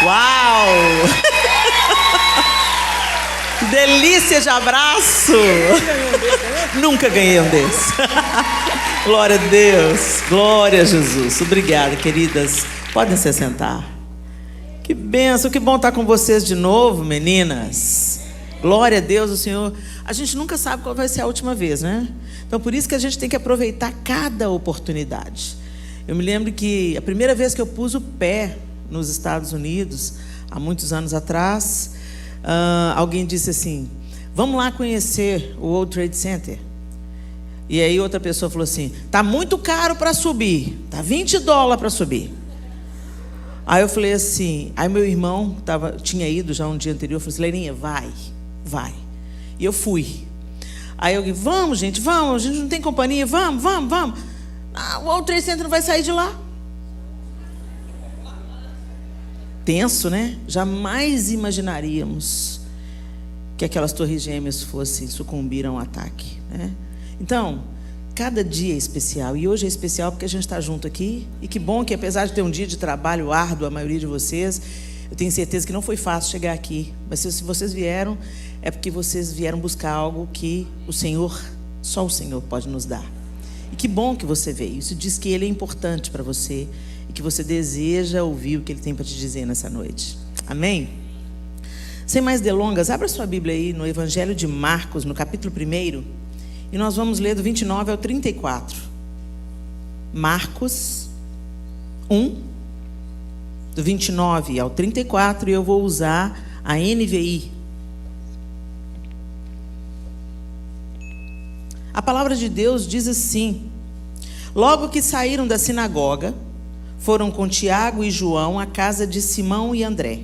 Uau! Que delícia de abraço! Nunca ganhei um desse. Glória a Deus, glória a Jesus. Obrigada, queridas. Podem se sentar. Que bênção, que bom estar com vocês de novo, meninas. Glória a Deus, o Senhor. A gente nunca sabe qual vai ser a última vez, né? Então, por isso que a gente tem que aproveitar cada oportunidade. Eu me lembro que a primeira vez que eu pus o pé nos Estados Unidos, há muitos anos atrás, alguém disse assim: vamos lá conhecer o World Trade Center. E aí outra pessoa falou assim: tá muito caro para subir, tá $20 para subir. Aí eu falei assim, aí meu irmão tinha ido já um dia anterior, eu falei assim: Leirinha, vai. E eu fui. Aí alguém: vamos, gente, vamos, a gente não tem companhia, vamos. O World Trade Center não vai sair de lá. Tenso, né? Jamais imaginaríamos que aquelas torres gêmeas fossem sucumbir a um ataque, né? Então, cada dia é especial. E hoje é especial porque a gente está junto aqui. E que bom que, apesar de ter um dia de trabalho árduo, a maioria de vocês, eu tenho certeza que não foi fácil chegar aqui. Mas se vocês vieram, é porque vocês vieram buscar algo que só o Senhor pode nos dar. E que bom que você veio. Isso diz que Ele é importante para você e que você deseja ouvir o que Ele tem para te dizer nessa noite. Amém? Sem mais delongas, abra sua Bíblia aí no Evangelho de Marcos, no capítulo 1, e nós vamos ler do 29 ao 34. Marcos 1, do 29 ao 34, e eu vou usar a NVI. A palavra de Deus diz assim: logo que saíram da sinagoga, foram com Tiago e João à casa de Simão e André.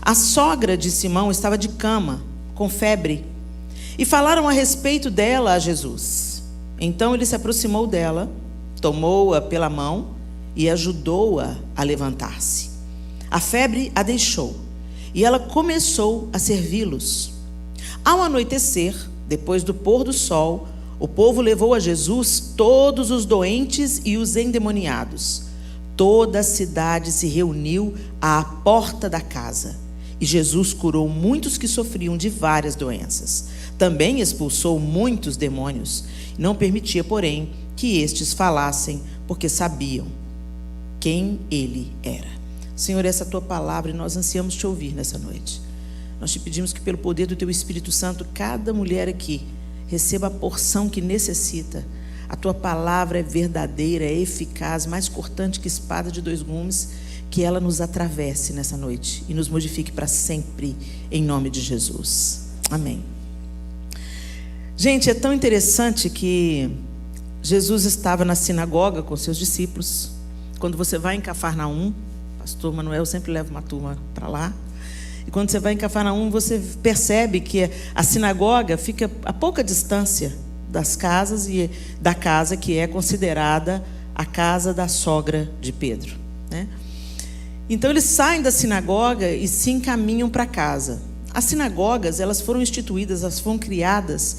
A sogra de Simão estava de cama, com febre, e falaram a respeito dela a Jesus. Então ele se aproximou dela, tomou-a pela mão e ajudou-a a levantar-se. A febre a deixou, e ela começou a servi-los. Ao anoitecer, depois do pôr do sol, o povo levou a Jesus todos os doentes e os endemoniados. Toda a cidade se reuniu à porta da casa. E Jesus curou muitos que sofriam de várias doenças. Também expulsou muitos demônios. Não permitia, porém, que estes falassem, porque sabiam quem ele era. Senhor, essa é a tua palavra e nós ansiamos te ouvir nessa noite. Nós te pedimos que, pelo poder do teu Espírito Santo, cada mulher aqui receba a porção que necessita. A tua palavra é verdadeira, é eficaz, mais cortante que espada de 2 gumes, que ela nos atravesse nessa noite e nos modifique para sempre, em nome de Jesus. Amém. Gente, é tão interessante que Jesus estava na sinagoga com seus discípulos. Quando você vai em Cafarnaum, pastor Manuel sempre leva uma turma para lá, e quando você vai em Cafarnaum, você percebe que a sinagoga fica a pouca distância das casas e da casa que é considerada a casa da sogra de Pedro, né? Então eles saem da sinagoga e se encaminham para casa. As sinagogas, elas foram instituídas, elas foram criadas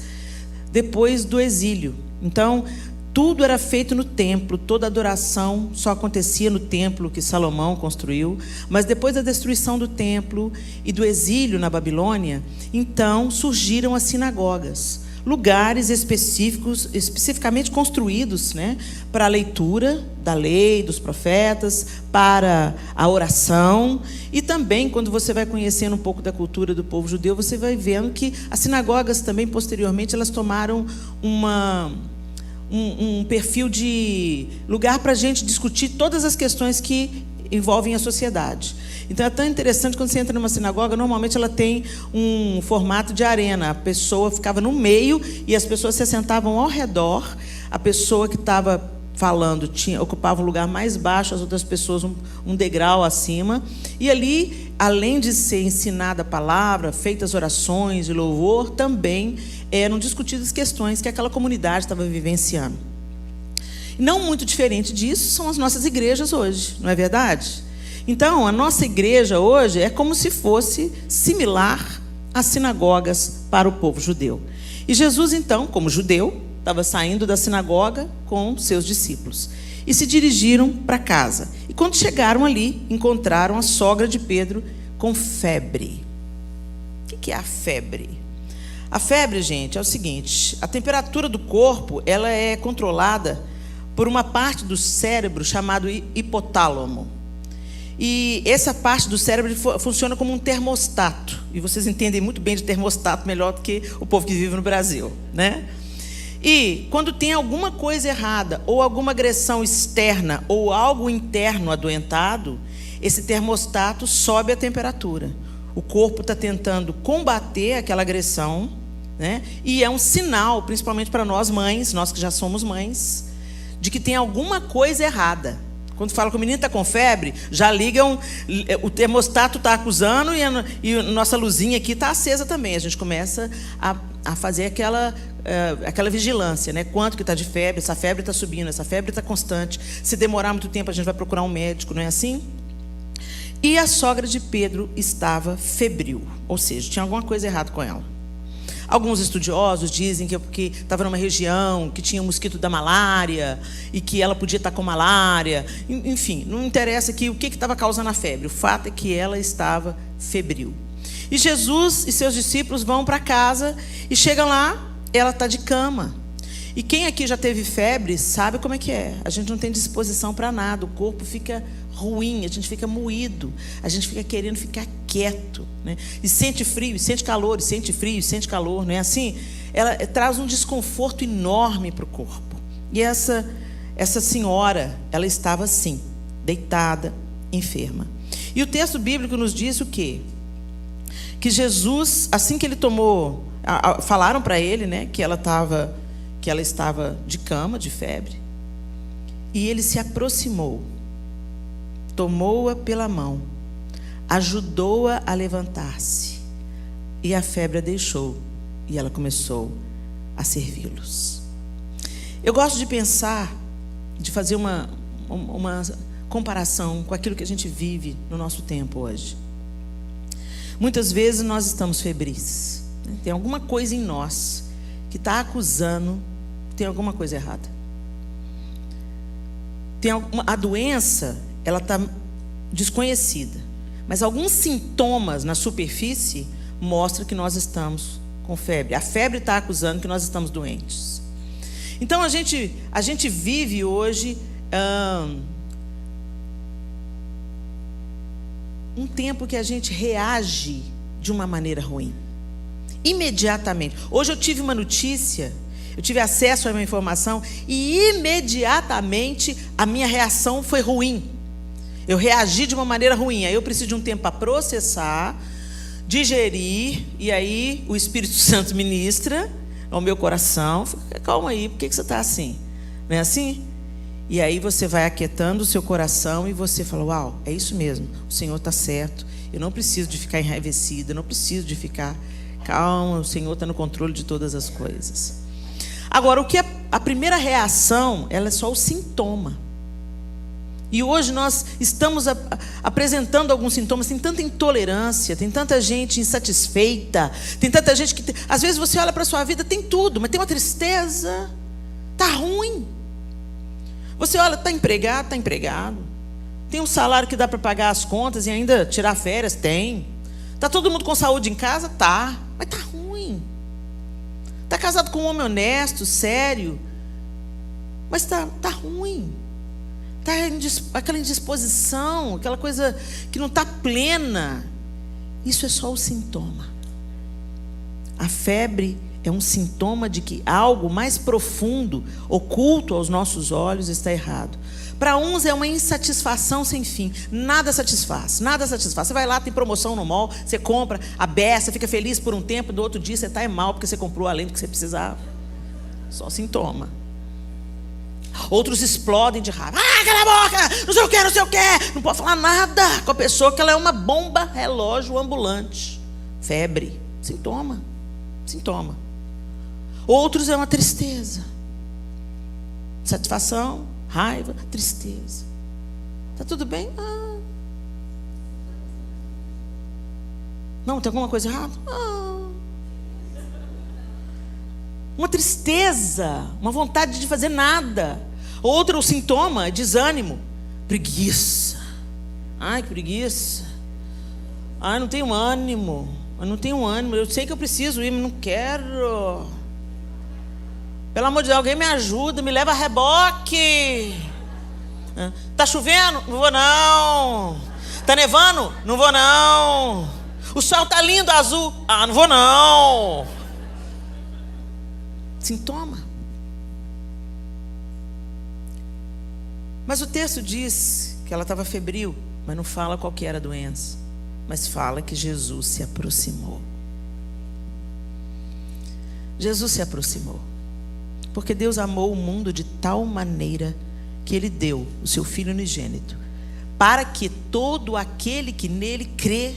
depois do exílio. Então tudo era feito no templo, toda adoração só acontecia no templo que Salomão construiu. Mas depois da destruição do templo e do exílio na Babilônia, então surgiram as sinagogas, lugares específicos, especificamente construídos, né, para a leitura da lei, dos profetas, para a oração. E também, quando você vai conhecendo um pouco da cultura do povo judeu, você vai vendo que as sinagogas também, posteriormente, elas tomaram um perfil de lugar para a gente discutir todas as questões que envolvem a sociedade. Então é tão interessante, quando você entra numa sinagoga, normalmente ela tem um formato de arena. A pessoa ficava no meio e as pessoas se sentavam ao redor. A pessoa que estava falando ocupava um lugar mais baixo, as outras pessoas um degrau acima. E ali, além de ser ensinada a palavra, feitas orações e louvor, também eram discutidas questões que aquela comunidade estava vivenciando. Não muito diferente disso são as nossas igrejas hoje, não é verdade? Então, a nossa igreja hoje é como se fosse similar às sinagogas para o povo judeu. E Jesus, então, como judeu, estava saindo da sinagoga com seus discípulos. e se dirigiram para casa. E quando chegaram ali, encontraram a sogra de Pedro com febre. O que é a febre? A febre, gente, é o seguinte: a temperatura do corpo ela é controlada por uma parte do cérebro chamado hipotálamo. E essa parte do cérebro funciona como um termostato. E vocês entendem muito bem de termostato, melhor do que o povo que vive no Brasil, né? E quando tem alguma coisa errada, ou alguma agressão externa, ou algo interno adoentado, esse termostato sobe a temperatura. O corpo está tentando combater aquela agressão, né? E é um sinal, principalmente para nós mães, nós que já somos mães, de que tem alguma coisa errada. Quando fala que o menino está com febre, já ligam, o termostato está acusando e a nossa luzinha aqui está acesa também. A gente começa a fazer aquela vigilância, né? Quanto que está de febre, essa febre está subindo, essa febre está constante. Se demorar muito tempo, a gente vai procurar um médico, não é assim? E a sogra de Pedro estava febril, ou seja, tinha alguma coisa errada com ela. Alguns estudiosos dizem que é porque estava numa região que tinha o mosquito da malária e que ela podia estar com malária. Enfim, não interessa aqui o que estava causando a febre. O fato é que ela estava febril. E Jesus e seus discípulos vão para casa e chegam lá, ela está de cama. E quem aqui já teve febre sabe como é que é. A gente não tem disposição para nada, o corpo fica ruim, a gente fica moído, a gente fica querendo ficar quieto, né? E sente frio, e sente calor, e sente frio, e sente calor, não é assim? Ela traz um desconforto enorme para o corpo. E essa senhora, ela estava assim, deitada, enferma. E o texto bíblico nos diz o quê? Que Jesus, assim que ele tomou, falaram para ele, né, que ela estava de cama, de febre, e ele se aproximou, tomou-a pela mão, ajudou-a a levantar-se, e a febre a deixou, e ela começou a servi-los. Eu gosto de pensar, de fazer uma comparação com aquilo que a gente vive no nosso tempo hoje. Muitas vezes nós estamos febris, né? Tem alguma coisa em nós que está acusando que tem alguma coisa errada. A doença, ela está desconhecida, mas alguns sintomas na superfície mostram que nós estamos com febre. A febre está acusando que nós estamos doentes. Então a gente vive hoje um tempo que a gente reage de uma maneira ruim, imediatamente. Hoje eu tive uma notícia, eu tive acesso a uma informação e imediatamente a minha reação foi ruim. Eu reagi de uma maneira ruim. Aí eu preciso de um tempo para processar, digerir, e aí o Espírito Santo ministra ao meu coração. Calma aí, por que você está assim? Não é assim? E aí você vai aquietando o seu coração e você fala: uau, é isso mesmo, o Senhor está certo. Eu não preciso de ficar enraivecido, eu não preciso de ficar calma, o Senhor está no controle de todas as coisas. Agora, o que é a primeira reação, ela é só o sintoma. E hoje nós estamos apresentando alguns sintomas. Tem tanta intolerância, tem tanta gente insatisfeita, tem tanta gente que... Às vezes você olha para a sua vida, tem tudo, mas tem uma tristeza, está ruim. Você olha, está empregado. Tem um salário que dá para pagar as contas e ainda tirar férias? Tem. Está todo mundo com saúde em casa? Tá, mas está ruim. Está casado com um homem honesto, sério, mas está ruim. Está aquela indisposição, aquela coisa que não está plena. Isso é só o sintoma. A febre é um sintoma de que algo mais profundo, oculto aos nossos olhos, está errado. Para uns é uma insatisfação sem fim. Nada satisfaz, nada satisfaz. Você vai lá, tem promoção no mall, você compra a beça, fica feliz por um tempo, do outro dia você está mal porque você comprou além do que você precisava. Só sintoma. Outros explodem de raiva. Cala a boca, não sei o que, não sei o que. Não pode falar nada com a pessoa, que ela é uma bomba relógio ambulante. Febre, sintoma. Outros é uma tristeza. Satisfação, raiva, tristeza. Está tudo bem? Não, tem alguma coisa errada? Uma tristeza, uma vontade de fazer nada, Outro sintoma é desânimo, preguiça. Ai, que preguiça. Ai, não tenho ânimo. Eu não tenho ânimo. Eu sei que eu preciso ir, mas não quero. Pelo amor de Deus, alguém me ajuda, me leva a reboque. Tá chovendo? Não vou não. Tá nevando? Não vou não. O sol tá lindo, azul. Ah, não vou não. Sintoma. Mas o texto diz que ela estava febril, mas não fala qual que era a doença, mas fala que Jesus se aproximou. Jesus se aproximou, porque Deus amou o mundo de tal maneira que Ele deu o seu Filho unigênito, para que todo aquele que nele crê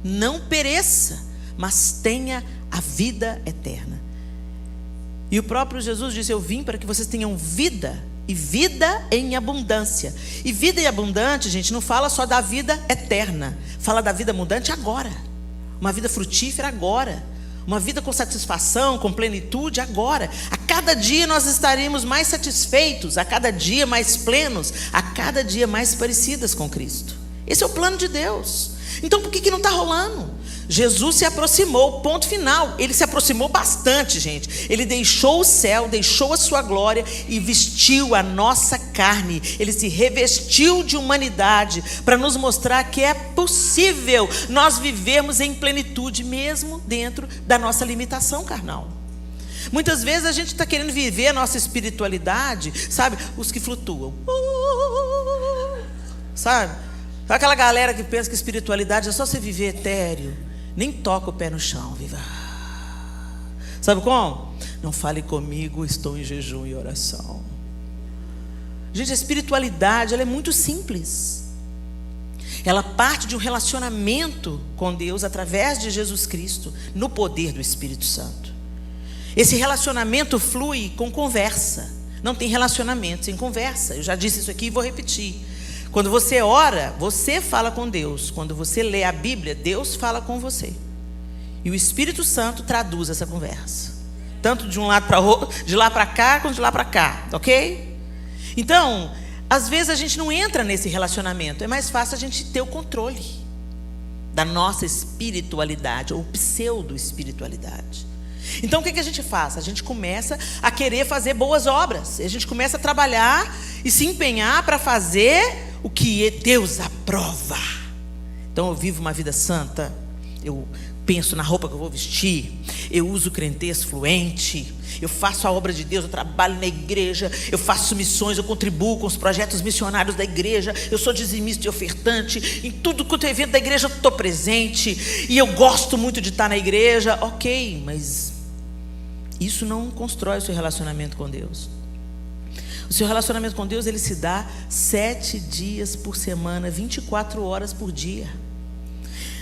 não pereça, mas tenha a vida eterna. E o próprio Jesus disse: eu vim para que vocês tenham vida, e vida em abundância. E vida em abundante, gente, não fala só da vida eterna, fala da vida abundante agora, uma vida frutífera agora, uma vida com satisfação, com plenitude agora. A cada dia nós estaremos mais satisfeitos, a cada dia mais plenos, a cada dia mais parecidas com Cristo. Esse é o plano de Deus. Então por que não está rolando? Jesus se aproximou, ponto final. Ele se aproximou bastante, gente. Ele deixou o céu, deixou a sua glória e vestiu a nossa carne. Ele se revestiu de humanidade para nos mostrar que é possível nós vivermos em plenitude mesmo dentro da nossa limitação carnal. Muitas vezes a gente está querendo viver a nossa espiritualidade, sabe? Os que flutuam, sabe? Aquela galera que pensa que espiritualidade é só você viver etéreo, nem toca o pé no chão, viva. Sabe como? Não fale comigo, estou em jejum e oração. Gente, a espiritualidade, ela é muito simples. Ela parte de um relacionamento com Deus através de Jesus Cristo, no poder do Espírito Santo. Esse relacionamento flui com conversa. Não tem relacionamento sem conversa. Eu já disse isso aqui e vou repetir. Quando você ora, você fala com Deus. Quando você lê a Bíblia, Deus fala com você. E o Espírito Santo traduz essa conversa. Tanto de um lado para outro, de lá para cá, quanto de lá para cá, ok? Então, às vezes a gente não entra nesse relacionamento. É mais fácil a gente ter o controle da nossa espiritualidade, ou pseudo-espiritualidade. Então o que a gente faz? A gente começa a querer fazer boas obras. A gente começa a trabalhar e se empenhar para fazer o que Deus aprova. Então eu vivo uma vida santa, eu penso na roupa que eu vou vestir, eu uso crentez fluente, eu faço a obra de Deus, eu trabalho na igreja, eu faço missões, eu contribuo com os projetos missionários da igreja, eu sou dizimista e ofertante, em tudo quanto é evento da igreja eu estou presente, e eu gosto muito de estar na igreja. Ok, mas isso não constrói o seu relacionamento com Deus. O seu relacionamento com Deus, ele se dá 7 dias por semana, 24 horas por dia.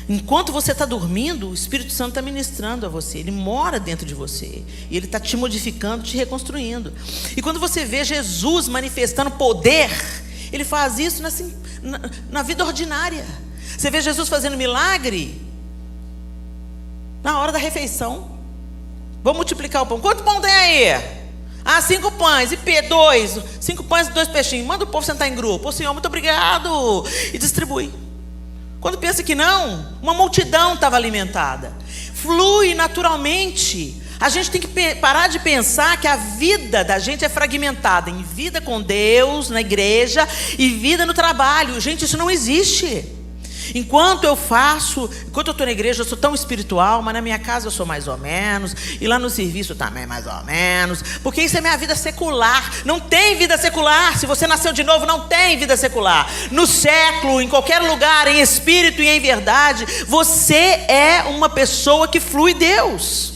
Enquanto você está dormindo, o Espírito Santo está ministrando a você. Ele mora dentro de você. E ele está te modificando, te reconstruindo. E quando você vê Jesus manifestando poder, ele faz isso na vida ordinária. Você vê Jesus fazendo milagre na hora da refeição. Vamos multiplicar o pão. Quanto pão tem aí? 5 pães, e 2, 5 pães e 2 peixinhos. Manda o povo sentar em grupo. Ô Senhor, muito obrigado. E distribui. Quando pensa que não, uma multidão estava alimentada. Flui naturalmente. A gente tem que parar de pensar que a vida da gente é fragmentada em vida com Deus, na igreja, e vida no trabalho. Gente, isso não existe. Enquanto eu estou na igreja, eu sou tão espiritual, mas na minha casa eu sou mais ou menos, e lá no serviço também mais ou menos, porque isso é minha vida secular. Não tem vida secular. Se você nasceu de novo, não tem vida secular. No século, em qualquer lugar, em espírito e em verdade, você é uma pessoa que flui Deus.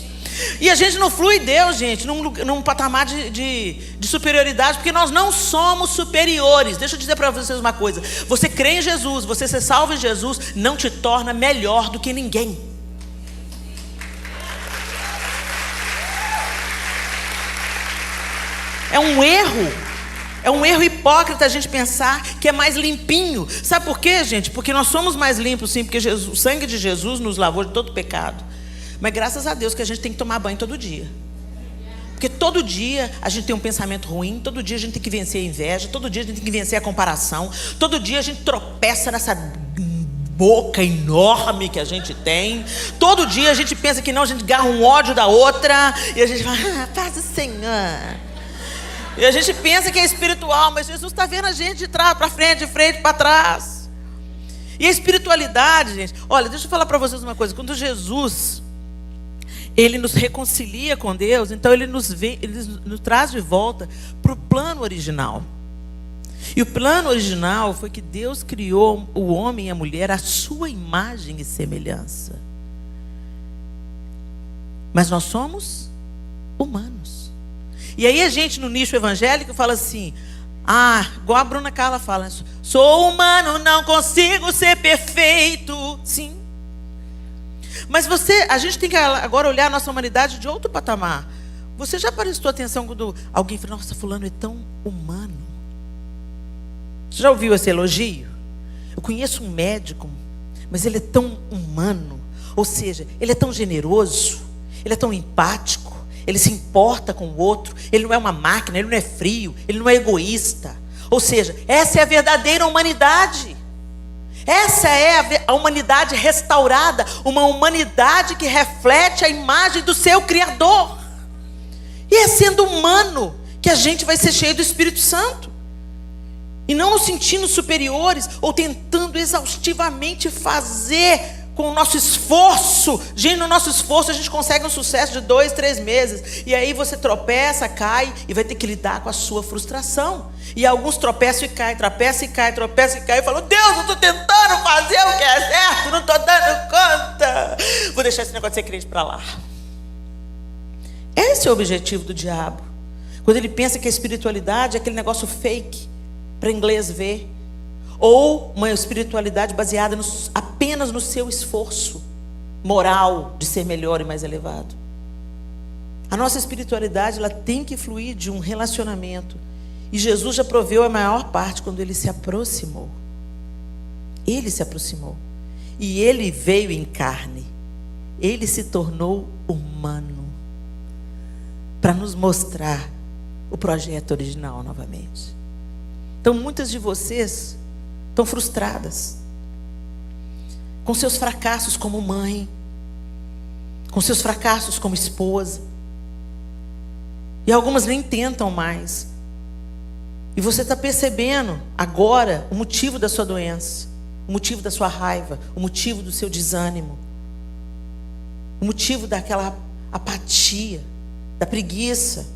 E a gente não flui Deus, gente, num patamar de superioridade, porque nós não somos superiores. Deixa eu dizer para vocês uma coisa: você crê em Jesus, você ser salvo em Jesus, não te torna melhor do que ninguém. É um erro hipócrita a gente pensar que é mais limpinho. Sabe por quê, gente? Porque nós somos mais limpos, sim, porque o sangue de Jesus nos lavou de todo pecado. Mas graças a Deus que a gente tem que tomar banho todo dia. Porque todo dia a gente tem um pensamento ruim, todo dia a gente tem que vencer a inveja, todo dia a gente tem que vencer a comparação, todo dia a gente tropeça nessa boca enorme que a gente tem, todo dia a gente pensa que não, a gente garra um ódio da outra, e a gente fala, paz do Senhor. E a gente pensa que é espiritual, mas Jesus está vendo a gente de trás para frente, de frente para trás. E a espiritualidade, gente, olha, deixa eu falar para vocês uma coisa, quando Jesus, ele nos reconcilia com Deus, então ele nos traz de volta para o plano original. E o plano original foi que Deus criou o homem e a mulher à sua imagem e semelhança. Mas nós somos humanos. E aí a gente no nicho evangélico fala assim, igual a Bruna Carla fala, sou humano, não consigo ser perfeito. Sim. Mas a gente tem que agora olhar a nossa humanidade de outro patamar. Você já prestou atenção quando alguém fala, nossa, fulano é tão humano? Você já ouviu esse elogio? Eu conheço um médico, mas ele é tão humano. Ou seja, ele é tão generoso, ele é tão empático, ele se importa com o outro, ele não é uma máquina, ele não é frio, ele não é egoísta. Ou seja, essa é a verdadeira humanidade. Essa é a humanidade restaurada, uma humanidade que reflete a imagem do seu Criador. E é sendo humano que a gente vai ser cheio do Espírito Santo. E não nos sentindo superiores ou tentando exaustivamente fazer com o nosso esforço. Gente, no nosso esforço a gente consegue um sucesso de 2, 3 meses. E aí você tropeça, cai e vai ter que lidar com a sua frustração. E alguns tropeçam e caem, tropeçam e caem, tropeçam e caem. E falam, Deus, eu estou tentando fazer o que é certo, não estou dando conta. Vou deixar esse negócio de ser crente para lá. Esse é o objetivo do diabo. Quando ele pensa que a espiritualidade é aquele negócio fake, para inglês ver. Ou uma espiritualidade baseada apenas no seu esforço moral de ser melhor e mais elevado. A nossa espiritualidade, ela tem que fluir de um relacionamento. E Jesus já proveu a maior parte quando ele se aproximou. Ele se aproximou. E ele veio em carne. Ele se tornou humano. Para nos mostrar o projeto original novamente. Então muitas de vocês estão frustradas com seus fracassos como mãe, com seus fracassos como esposa, e algumas nem tentam mais. E você está percebendo agora o motivo da sua doença, o motivo da sua raiva, o motivo do seu desânimo, o motivo daquela apatia, da preguiça.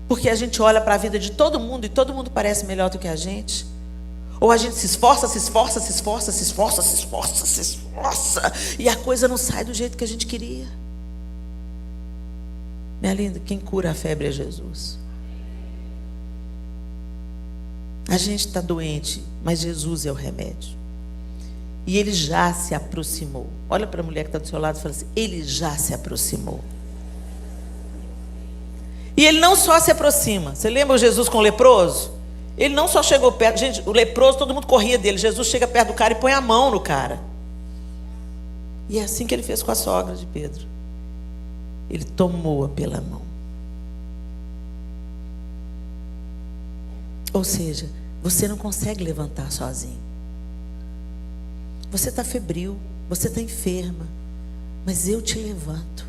Porque a gente olha para a vida de todo mundo e todo mundo parece melhor do que a gente. Ou a gente se esforça, se esforça, se esforça, se esforça, se esforça, se esforça, e a coisa não sai do jeito que a gente queria. Minha linda, quem cura a febre é Jesus. A gente está doente, mas Jesus é o remédio. E ele já se aproximou. Olha para a mulher que está do seu lado e fala assim, ele já se aproximou. E ele não só se aproxima. Você lembra o Jesus com o leproso? Ele não só chegou perto. Gente, o leproso, todo mundo corria dele. Jesus chega perto do cara e põe a mão no cara. E é assim que ele fez com a sogra de Pedro. Ele tomou-a pela mão. Ou seja, você não consegue levantar sozinho. Você está febril, você está enferma. Mas eu te levanto.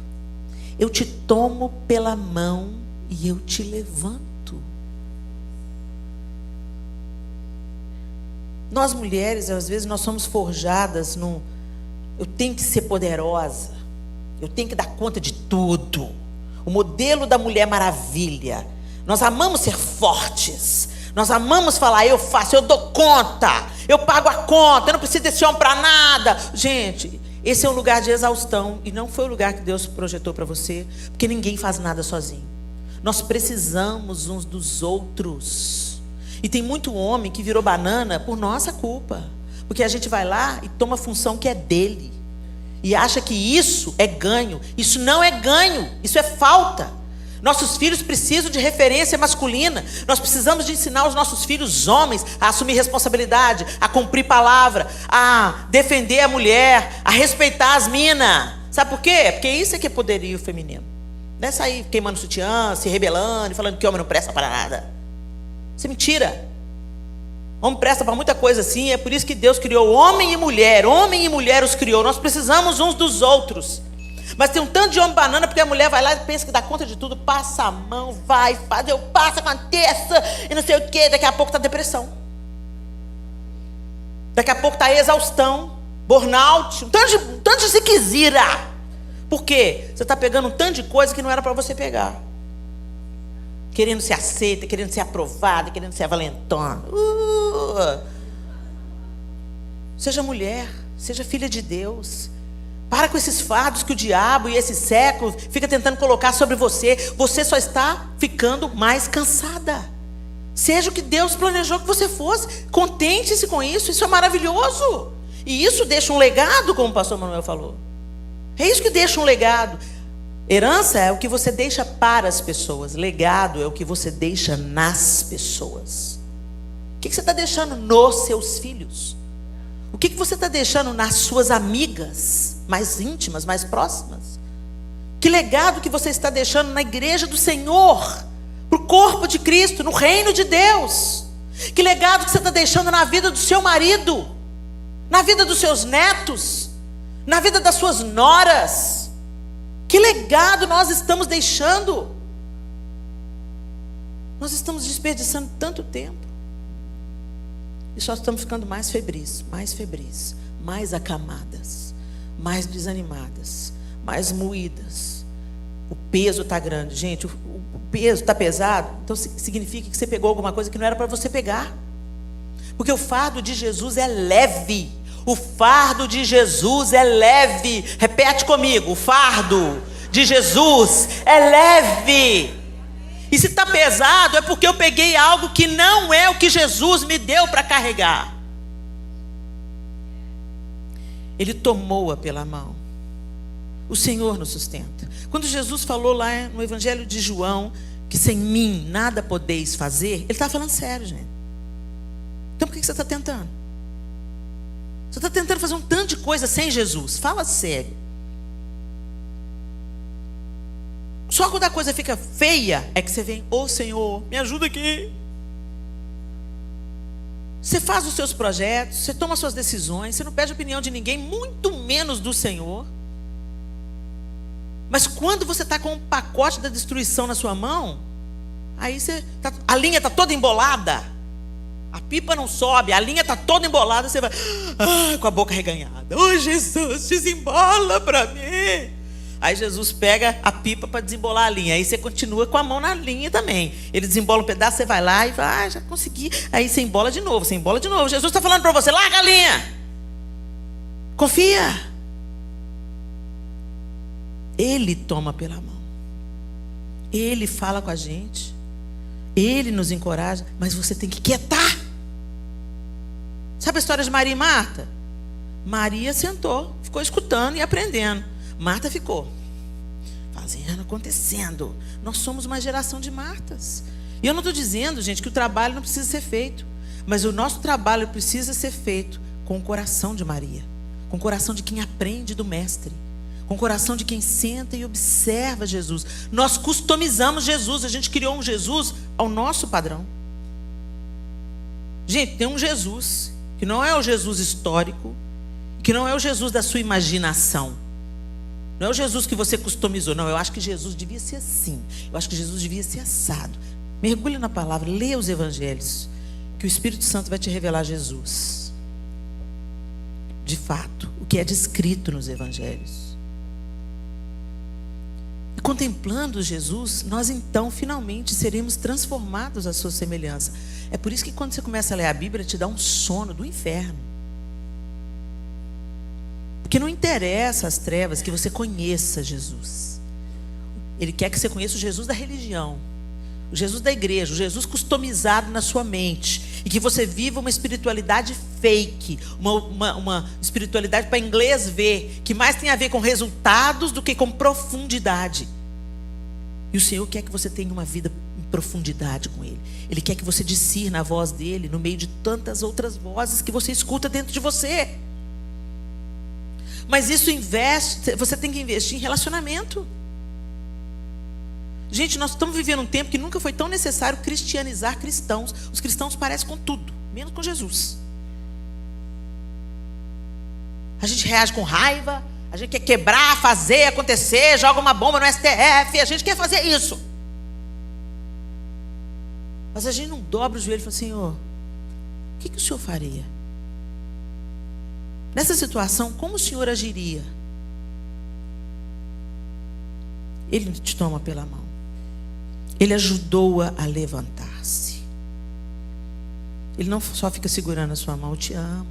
Eu te tomo pela mão e eu te levanto. Nós mulheres, às vezes, nós somos forjadas no... Eu tenho que ser poderosa. Eu tenho que dar conta de tudo. O modelo da Mulher Maravilha. Nós amamos ser fortes. Nós amamos falar, eu faço, eu dou conta. Eu pago a conta, eu não preciso desse homem para nada. Gente, esse é um lugar de exaustão. E não foi o lugar que Deus projetou para você. Porque ninguém faz nada sozinho. Nós precisamos uns dos outros. E tem muito homem que virou banana por nossa culpa. Porque a gente vai lá e toma a função que é dele. E acha que isso é ganho. Isso não é ganho, isso é falta. Nossos filhos precisam de referência masculina. Nós precisamos de ensinar os nossos filhos homens a assumir responsabilidade, a cumprir palavra, a defender a mulher, a respeitar as minas. Sabe por quê? Porque isso é que é poderio feminino. Não é sair queimando sutiã, se rebelando e falando que homem não presta para nada. Isso é mentira. Homem presta para muita coisa assim. É por isso que Deus criou homem e mulher os criou. Nós precisamos uns dos outros. Mas tem um tanto de homem banana, porque a mulher vai lá e pensa que dá conta de tudo, passa a mão, vai, faz, eu passo, aconteça, e não sei o quê. Daqui a pouco está depressão. Daqui a pouco está exaustão, burnout, um tanto de ziquezira. Por quê? Você está pegando um tanto de coisa que não era para você pegar. Querendo ser aceita, querendo ser aprovada, querendo ser valentona. Seja mulher, seja filha de Deus. Para com esses fardos que o diabo e esse século fica tentando colocar sobre você. Você só está ficando mais cansada. Seja o que Deus planejou que você fosse. Contente-se com isso. Isso é maravilhoso. E isso deixa um legado, como o pastor Manuel falou. É isso que deixa um legado. Herança é o que você deixa para as pessoas. Legado é o que você deixa nas pessoas. O que você está deixando nos seus filhos? O que você está deixando nas suas amigas mais íntimas, mais próximas? Que legado que você está deixando na igreja do Senhor, para o corpo de Cristo, no reino de Deus? Que legado que você está deixando na vida do seu marido, na vida dos seus netos, na vida das suas noras? Que legado nós estamos deixando? Nós estamos desperdiçando tanto tempo. E só estamos ficando mais febris, mais acamadas, mais desanimadas, mais moídas. O peso está grande. Gente, o peso está pesado, então significa que você pegou alguma coisa que não era para você pegar. Porque o fardo de Jesus é leve. O fardo de Jesus é leve. Repete comigo, o fardo de Jesus é leve. E se está pesado, é porque eu peguei algo que não é o que Jesus me deu para carregar. Ele tomou-a pela mão. O Senhor nos sustenta. Quando Jesus falou lá no Evangelho de João, que sem mim nada podeis fazer, ele está falando sério, gente. Então por que você está tentando? Você está tentando fazer um tanto de coisa sem Jesus. Fala sério. Só quando a coisa fica feia é que você vem, ô Senhor, me ajuda aqui. Você faz os seus projetos, você toma suas decisões, você não pede opinião de ninguém, muito menos do Senhor. Mas quando você está com um pacote da destruição na sua mão, aí a linha está toda embolada, a pipa não sobe, a linha está toda embolada, você vai com a boca reganhada. Ô Jesus, desembola para mim. Aí Jesus pega a pipa para desembolar a linha. Aí você continua com a mão na linha também. Ele desembola um pedaço, você vai lá e vai, já consegui. Aí você embola de novo, Jesus está falando para você, larga a linha. Confia. Ele toma pela mão. Ele fala com a gente. Ele nos encoraja. Mas você tem que quietar. Sabe a história de Maria e Marta? Maria sentou, ficou escutando e aprendendo. Marta ficou fazendo, acontecendo. Nós somos uma geração de Martas. E eu não estou dizendo, gente, que o trabalho não precisa ser feito. Mas o nosso trabalho precisa ser feito com o coração de Maria. Com o coração de quem aprende do Mestre. Com o coração de quem senta e observa Jesus. Nós customizamos Jesus. A gente criou um Jesus ao nosso padrão. Gente, tem um Jesus que não é o Jesus histórico, que não é o Jesus da sua imaginação. Não é o Jesus que você customizou. Não, eu acho que Jesus devia ser assim. Eu acho que Jesus devia ser assado. Mergulhe na palavra, leia os evangelhos, que o Espírito Santo vai te revelar Jesus. De fato, o que é descrito nos evangelhos. E contemplando Jesus, nós então finalmente seremos transformados à sua semelhança. É por isso que quando você começa a ler a Bíblia, te dá um sono do inferno. Porque não interessa as trevas que você conheça Jesus. Ele quer que você conheça o Jesus da religião, o Jesus da igreja, o Jesus customizado na sua mente. E que você viva uma espiritualidade fake, uma espiritualidade para inglês ver, que mais tem a ver com resultados do que com profundidade. E o Senhor quer que você tenha uma vida em profundidade com Ele. Ele quer que você discirna a voz dEle no meio de tantas outras vozes que você escuta dentro de você. Mas isso você tem que investir em relacionamento. Gente, nós estamos vivendo um tempo que nunca foi tão necessário cristianizar cristãos. Os cristãos parecem com tudo, menos com Jesus. A gente reage com raiva, a gente quer quebrar, fazer, acontecer, joga uma bomba no STF, a gente quer fazer isso. Mas a gente não dobra o joelho e fala: Senhor, o que o Senhor faria? Nessa situação, como o Senhor agiria? Ele te toma pela mão. Ele ajudou-a a levantar-se. Ele não só fica segurando a sua mão: eu te amo.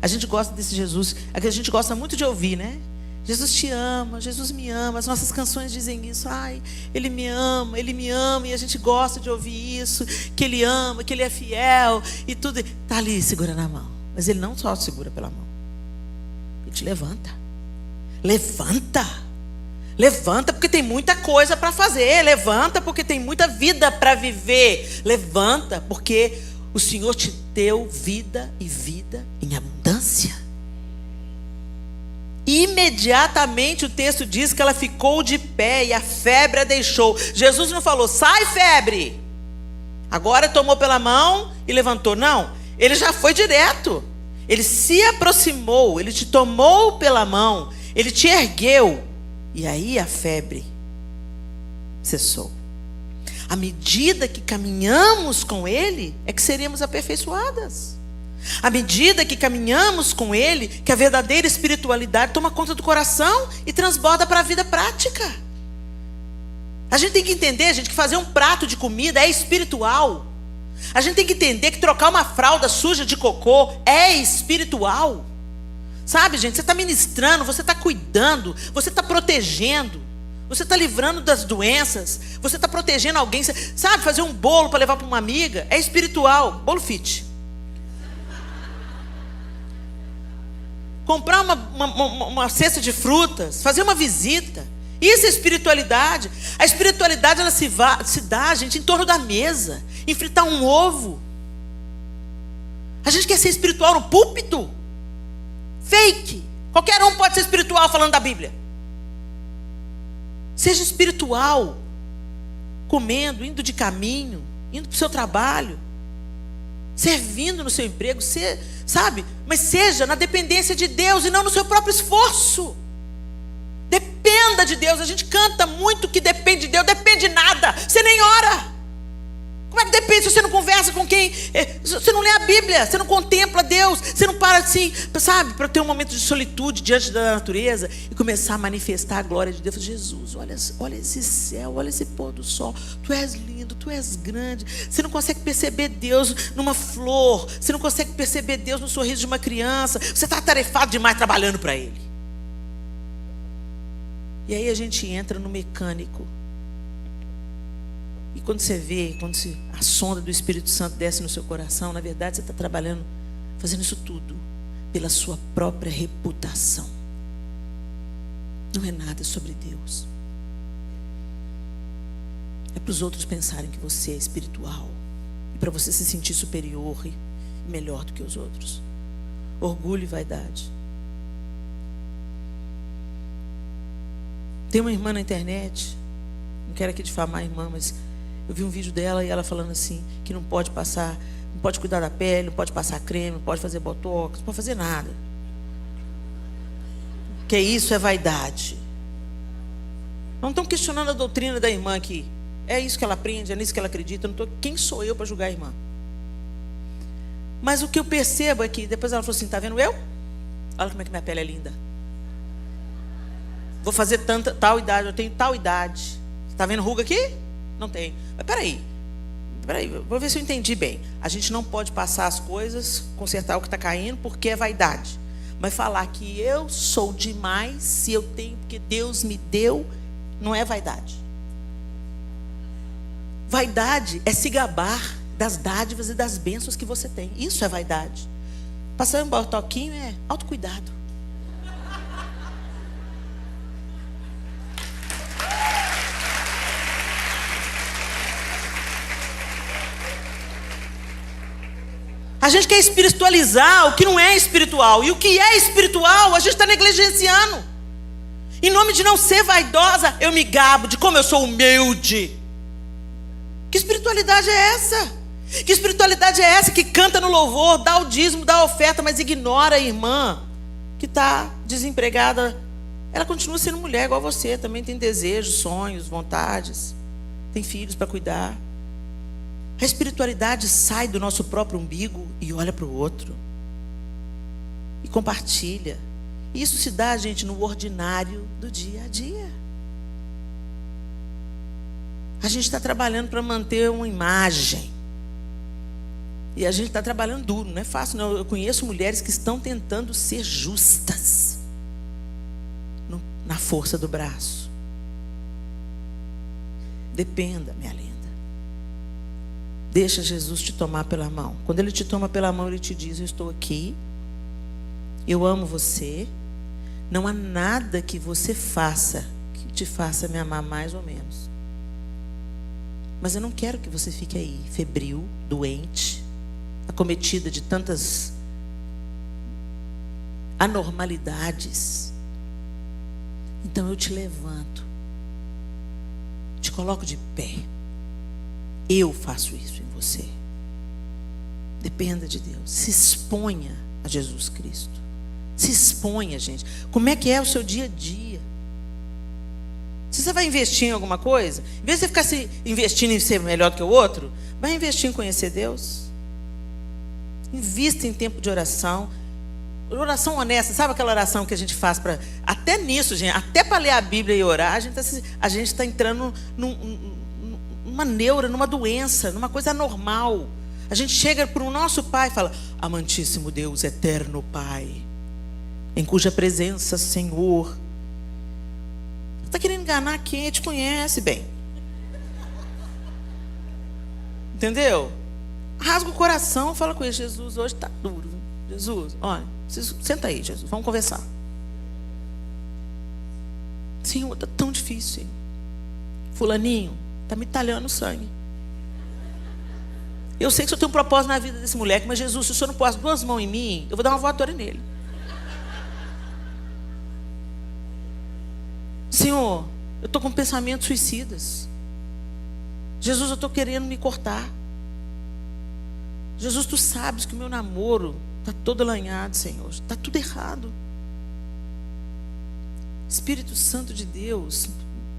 A gente gosta desse Jesus, a gente gosta muito de ouvir, né? Jesus te ama, Jesus me ama. As nossas canções dizem isso. Ai, Ele me ama, e a gente gosta de ouvir isso, que Ele ama, que Ele é fiel e tudo. Está ali segurando a mão. Mas Ele não só te segura pela mão, Ele te levanta. Levanta porque tem muita coisa para fazer. Levanta porque tem muita vida para viver. Levanta porque o Senhor te deu vida e vida em abundância. Imediatamente o texto diz que ela ficou de pé e a febre a deixou. Jesus não falou: sai, febre, agora tomou pela mão e levantou. Não, ele já foi direto. Ele se aproximou, ele te tomou pela mão, ele te ergueu. E aí a febre cessou. À medida que caminhamos com Ele, é que seremos aperfeiçoadas. À medida que caminhamos com Ele, que a verdadeira espiritualidade toma conta do coração e transborda para a vida prática. A gente tem que entender, gente, que fazer um prato de comida é espiritual. A gente tem que entender que trocar uma fralda suja de cocô é espiritual. Sabe, gente, você está ministrando, você está cuidando, você está protegendo, você está livrando das doenças, você está protegendo alguém. Sabe, fazer um bolo para levar para uma amiga é espiritual. Bolo fit. Comprar uma cesta de frutas, fazer uma visita, isso é espiritualidade. A espiritualidade ela se dá, gente, em torno da mesa, em fritar um ovo. A gente quer ser espiritual no púlpito? Fake. Qualquer um pode ser espiritual falando da Bíblia. Seja espiritual, comendo, indo de caminho, indo para o seu trabalho, servindo no seu emprego, sabe? Mas seja na dependência de Deus e não no seu próprio esforço. Dependa de Deus. A gente canta muito que depende de Deus. Depende de nada. Você nem ora. Como é que depende se você não conversa com quem? Você não lê a Bíblia, você não contempla Deus, você não para assim, sabe, para ter um momento de solitude diante da natureza e começar a manifestar a glória de Deus. Jesus, olha esse céu, olha esse pôr do sol. Tu és lindo, tu és grande. Você não consegue perceber Deus numa flor, você não consegue perceber Deus no sorriso de uma criança. Você está atarefado demais trabalhando para Ele. E aí a gente entra no mecânico. E quando você vê, a sonda do Espírito Santo desce no seu coração, na verdade você está trabalhando, fazendo isso tudo pela sua própria reputação. Não é nada sobre Deus. É para os outros pensarem que você é espiritual e para você se sentir superior e melhor do que os outros. Orgulho e vaidade. Tem uma irmã na internet, não quero aqui difamar a irmã, mas eu vi um vídeo dela e ela falando assim, que não pode passar, não pode cuidar da pele, não pode passar creme, não pode fazer botox, não pode fazer nada. Que isso é vaidade. Não estão questionando a doutrina da irmã aqui. É isso que ela aprende, é nisso que ela acredita. Quem sou eu para julgar a irmã? Mas o que eu percebo é que depois ela falou assim, tá vendo eu? Olha como é que minha pele é linda. Vou fazer tal idade, eu tenho tal idade. Está vendo ruga aqui? Não tem. Mas peraí, vou ver se eu entendi bem. A gente não pode passar as coisas, consertar o que está caindo, porque é vaidade. Mas falar que eu sou demais, se eu tenho, porque Deus me deu, não é vaidade. Vaidade é se gabar das dádivas e das bênçãos que você tem. Isso é vaidade. Passar um botoquinho é autocuidado. A gente quer espiritualizar o que não é espiritual. E o que é espiritual, a gente está negligenciando. Em nome de não ser vaidosa, eu me gabo de como eu sou humilde. Que espiritualidade é essa? Que espiritualidade é essa que canta no louvor, dá o dízimo, dá a oferta, mas ignora a irmã que está desempregada? Ela continua sendo mulher igual você, também tem desejos, sonhos, vontades, tem filhos para cuidar. A espiritualidade sai do nosso próprio umbigo e olha para o outro e compartilha. Isso se dá, gente, no ordinário do dia a dia. A gente está trabalhando para manter uma imagem. E a gente está trabalhando duro, não é fácil não. Eu conheço mulheres que estão tentando ser justas na força do braço. Dependa, minha linda. Deixa Jesus te tomar pela mão. Quando Ele te toma pela mão, Ele te diz: eu estou aqui, eu amo você. Não há nada que você faça que te faça me amar mais ou menos. Mas eu não quero que você fique aí, febril, doente, acometida de tantas anormalidades. Então eu te levanto, te coloco de pé. Eu faço isso em você. Dependa de Deus. Se exponha a Jesus Cristo. Se exponha, gente. Como é que é o seu dia a dia? Se você vai investir em alguma coisa, em vez de você ficar se investindo em ser melhor do que o outro, vai investir em conhecer Deus. Invista em tempo de oração. Oração honesta. Sabe aquela oração que a gente faz para... Até nisso, gente, até para ler a Bíblia e orar, a gente está entrando numa neura, numa doença, numa coisa anormal. A gente chega para o nosso Pai e fala: amantíssimo Deus, eterno Pai, em cuja presença, Senhor... Está querendo enganar quem te conhece bem. Entendeu? Rasga o coração, fala com ele: Jesus, hoje está duro. Jesus, olha, senta aí, Jesus, vamos conversar. Senhor, está tão difícil, Senhor. Fulaninho, está me talhando o sangue. Eu sei que o Senhor tem um propósito na vida desse moleque, mas Jesus, se o Senhor não pôr as duas mãos em mim, eu vou dar uma voadora nele. Senhor, eu estou com pensamentos suicidas. Jesus, eu estou querendo me cortar. Jesus, tu sabes que o meu namoro está todo alanhado, Senhor. Está tudo errado. Espírito Santo de Deus,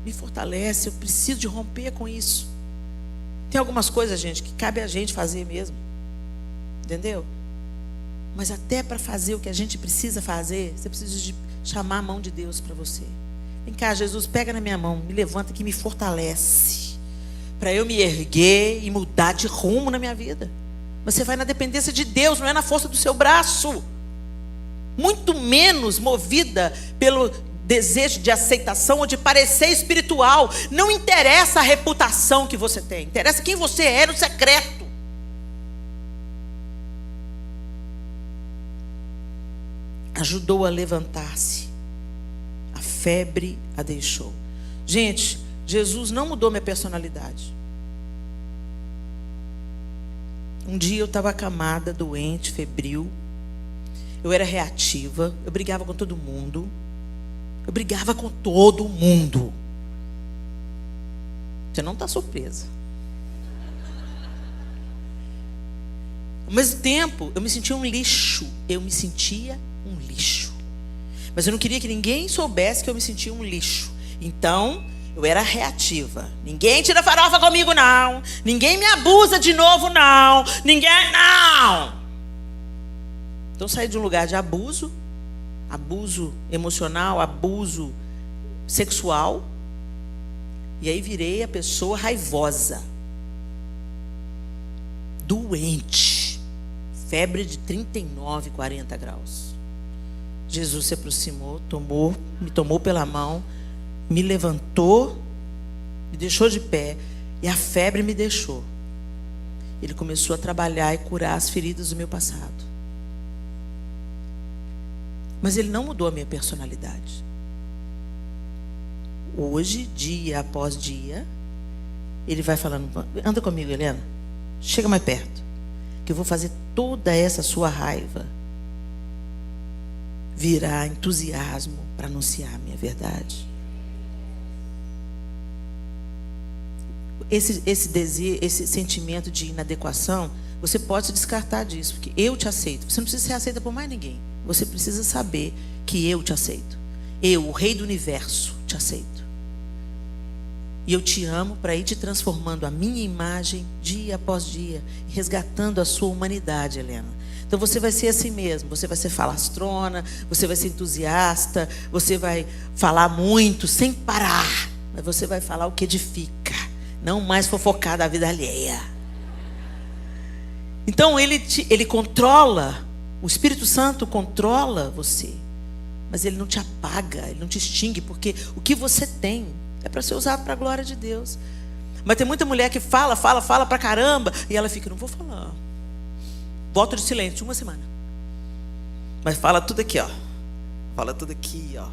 me fortalece. Eu preciso de romper com isso. Tem algumas coisas, gente, que cabe a gente fazer mesmo. Entendeu? Mas até para fazer o que a gente precisa fazer, você precisa de chamar a mão de Deus para você. Vem cá, Jesus, pega na minha mão, me levanta aqui, me fortalece, para eu me erguer e mudar de rumo na minha vida. Você vai na dependência de Deus, não é na força do seu braço. Muito menos movida pelo desejo de aceitação ou de parecer espiritual. Não interessa a reputação que você tem, interessa quem você é no secreto. Ajudou a levantar-se. A febre a deixou. Gente, Jesus não mudou minha personalidade. Um dia eu estava acamada, doente, febril. Eu era reativa. Eu brigava com todo mundo. Você não está surpresa. Ao mesmo tempo, eu me sentia um lixo. Mas eu não queria que ninguém soubesse que eu me sentia um lixo. Então, eu era reativa. Ninguém tira farofa comigo, não. Ninguém me abusa de novo, não. Não. Então, saí de um lugar de abuso emocional, abuso sexual. E aí virei a pessoa raivosa. Doente. Febre de 39, 40 graus. Jesus se aproximou, me tomou pela mão, me levantou, me deixou de pé, e a febre me deixou. Ele começou a trabalhar e curar as feridas do meu passado. Mas ele não mudou a minha personalidade. Hoje, dia após dia, ele vai falando: anda comigo, Helena, chega mais perto, que eu vou fazer toda essa sua raiva virá entusiasmo para anunciar a minha verdade. Esse desejo, esse sentimento de inadequação, você pode se descartar disso, porque eu te aceito. Você não precisa ser aceita por mais ninguém. Você precisa saber que eu te aceito. Eu, o Rei do Universo, te aceito. E eu te amo para ir te transformando a minha imagem dia após dia, resgatando a sua humanidade, Helena. Então você vai ser assim mesmo, você vai ser falastrona, você vai ser entusiasta, você vai falar muito sem parar, mas você vai falar o que edifica, não mais fofocar da vida alheia. Então ele controla, o Espírito Santo controla você, mas ele não te apaga, ele não te extingue, porque o que você tem é para ser usado para a glória de Deus. Mas tem muita mulher que fala pra caramba, e ela fica, não vou falar. Voto de silêncio, 1 semana. Mas fala tudo aqui, ó. Fala tudo aqui, ó.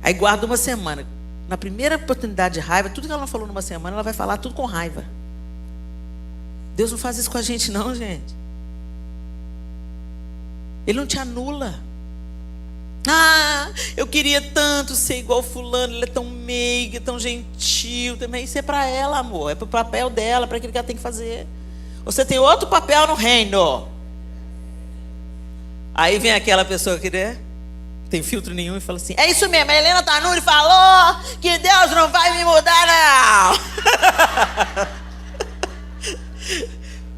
Aí guarda 1 semana. Na primeira oportunidade de raiva, tudo que ela não falou numa semana, ela vai falar tudo com raiva. Deus não faz isso com a gente não, gente. Ele não te anula. Ah, eu queria tanto ser igual fulano, ele é tão meiga, tão gentil. Também isso é para ela, amor. É para o papel dela, para aquilo que ela tem que fazer. Você tem outro papel no reino. Aí vem aquela pessoa que, né, não tem filtro nenhum e fala assim, é isso mesmo, a Helena Tanuri falou que Deus não vai me mudar, não.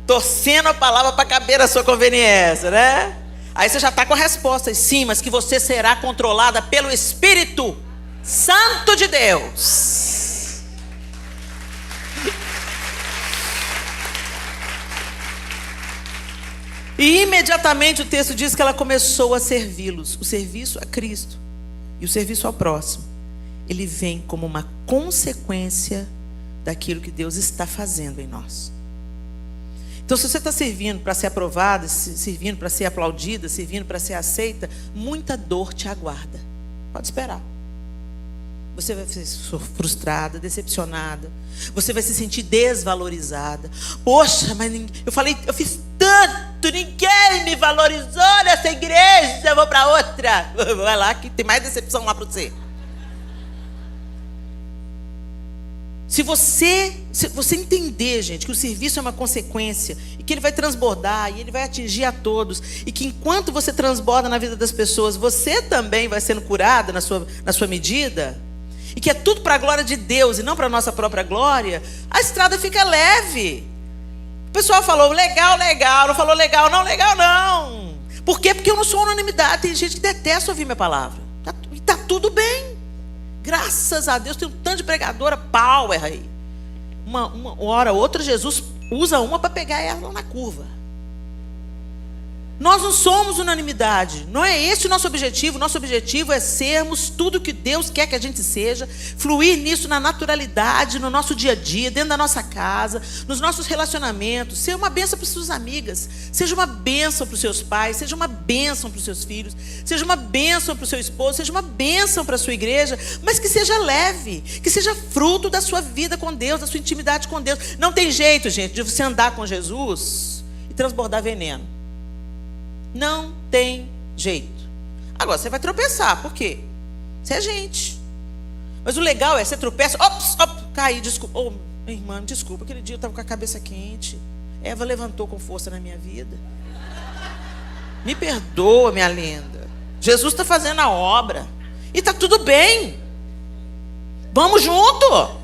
Torcendo a palavra para caber a sua conveniência, né? Aí você já está com a resposta, sim, mas que você será controlada pelo Espírito Santo de Deus. E imediatamente o texto diz que ela começou a servi-los. O serviço a Cristo e o serviço ao próximo, ele vem como uma consequência daquilo que Deus está fazendo em nós. Então, se você está servindo para ser aprovada, servindo para ser aplaudida, servindo para ser aceita, muita dor te aguarda. Pode esperar. Você vai ser frustrada, decepcionada. Você vai se sentir desvalorizada. Poxa, mas eu fiz tanto, ninguém me valorizou nessa igreja, eu vou para outra. Vai lá que tem mais decepção lá para você. Se você entender, gente, que o serviço é uma consequência e que ele vai transbordar e ele vai atingir a todos, e que enquanto você transborda na vida das pessoas, você também vai sendo curada na sua medida, e que é tudo para a glória de Deus e não para a nossa própria glória, a estrada fica leve. O pessoal falou legal, não falou legal, não. Por quê? Porque eu não sou unanimidade. Tem gente que detesta ouvir minha palavra. E tá tudo bem. Graças a Deus tem um tanto de pregadora power aí. Uma hora ou outra Jesus usa uma para pegar ela na curva. Nós não somos unanimidade. Não é esse o nosso objetivo. Nosso objetivo é sermos tudo que Deus quer que a gente seja. Fluir nisso na naturalidade, no nosso dia a dia, dentro da nossa casa, nos nossos relacionamentos. Ser uma bênção para as suas amigas. Seja uma bênção para os seus pais. Seja uma bênção para os seus filhos. Seja uma bênção para o seu esposo. Seja uma bênção para a sua igreja. Mas que seja leve. Que seja fruto da sua vida com Deus, da sua intimidade com Deus. Não tem jeito, gente, de você andar com Jesus e transbordar veneno. Não tem jeito. Agora você vai tropeçar, por quê? Você é gente. Mas o legal é, você tropeça, caí, desculpa. Minha irmã, desculpa, aquele dia eu estava com a cabeça quente. Eva levantou com força na minha vida. Me perdoa, minha linda. Jesus está fazendo a obra. E está tudo bem. Vamos junto.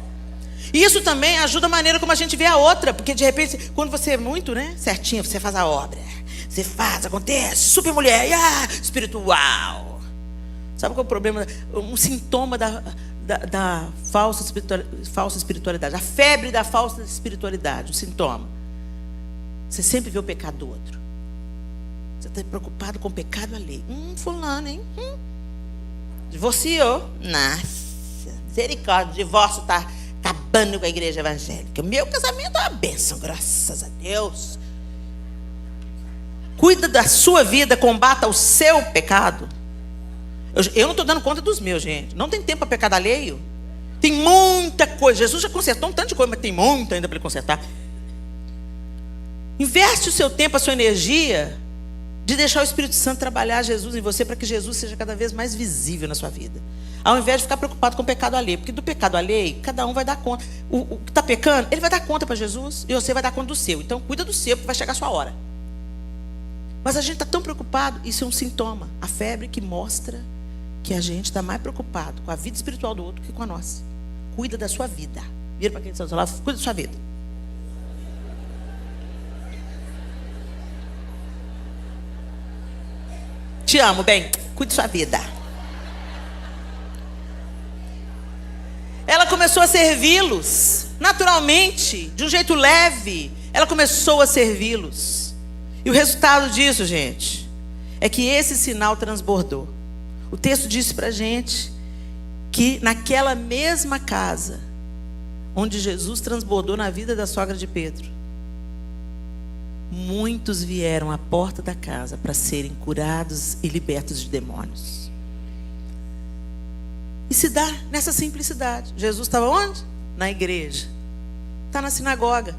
E isso também ajuda a maneira como a gente vê a outra. Porque de repente, quando você é muito, né, certinho, você faz a obra. Você faz, acontece, super mulher, espiritual. Sabe qual é o problema? Um sintoma da falsa espiritualidade. A febre da falsa espiritualidade, o sintoma. Você sempre vê o pecado do outro. Você está preocupado com o pecado alheio. Fulano, hein? Divorciou. Nossa, misericórdia, o divórcio está acabando com a igreja evangélica. Meu casamento é uma bênção, graças a Deus. Cuida da sua vida, combata o seu pecado. Eu não estou dando conta dos meus, gente. Não tem tempo para pecado alheio. Tem muita coisa. Jesus já consertou um tanto de coisa, mas tem muita ainda para ele consertar. Investe o seu tempo, a sua energia de deixar o Espírito Santo trabalhar Jesus em você para que Jesus seja cada vez mais visível na sua vida. Ao invés de ficar preocupado com o pecado alheio. Porque do pecado alheio, cada um vai dar conta. O que está pecando, ele vai dar conta para Jesus. E você vai dar conta do seu. Então cuida do seu, porque vai chegar a sua hora. Mas a gente está tão preocupado. Isso é um sintoma. A febre que mostra que a gente está mais preocupado com a vida espiritual do outro que com a nossa. Cuida da sua vida. Vira para quem está do seu lado, cuida da sua vida. Te amo, bem. Cuide da sua vida. Ela começou a servi-los, naturalmente, de um jeito leve. Ela começou a servi-los. E o resultado disso, gente, é que esse sinal transbordou. O texto disse para a gente que naquela mesma casa, onde Jesus transbordou na vida da sogra de Pedro, muitos vieram à porta da casa para serem curados e libertos de demônios. E se dá nessa simplicidade. Jesus estava onde? Na igreja. Está na sinagoga.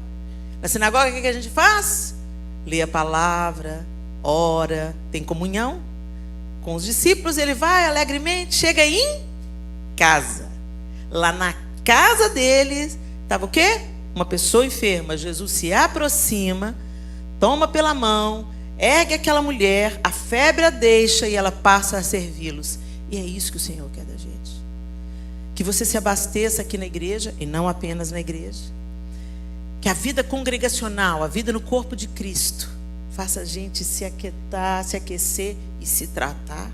Na sinagoga, o que a gente faz? Lê a palavra, ora, tem comunhão com os discípulos. Ele vai alegremente, chega em casa. Lá na casa deles estava o quê? Uma pessoa enferma. Jesus se aproxima, toma pela mão, ergue aquela mulher, a febre a deixa e ela passa a servi-los. E é isso que o Senhor quer da gente. Que você se abasteça aqui na igreja e não apenas na igreja. Que a vida congregacional, a vida no corpo de Cristo, faça a gente se aquietar, se aquecer e se tratar.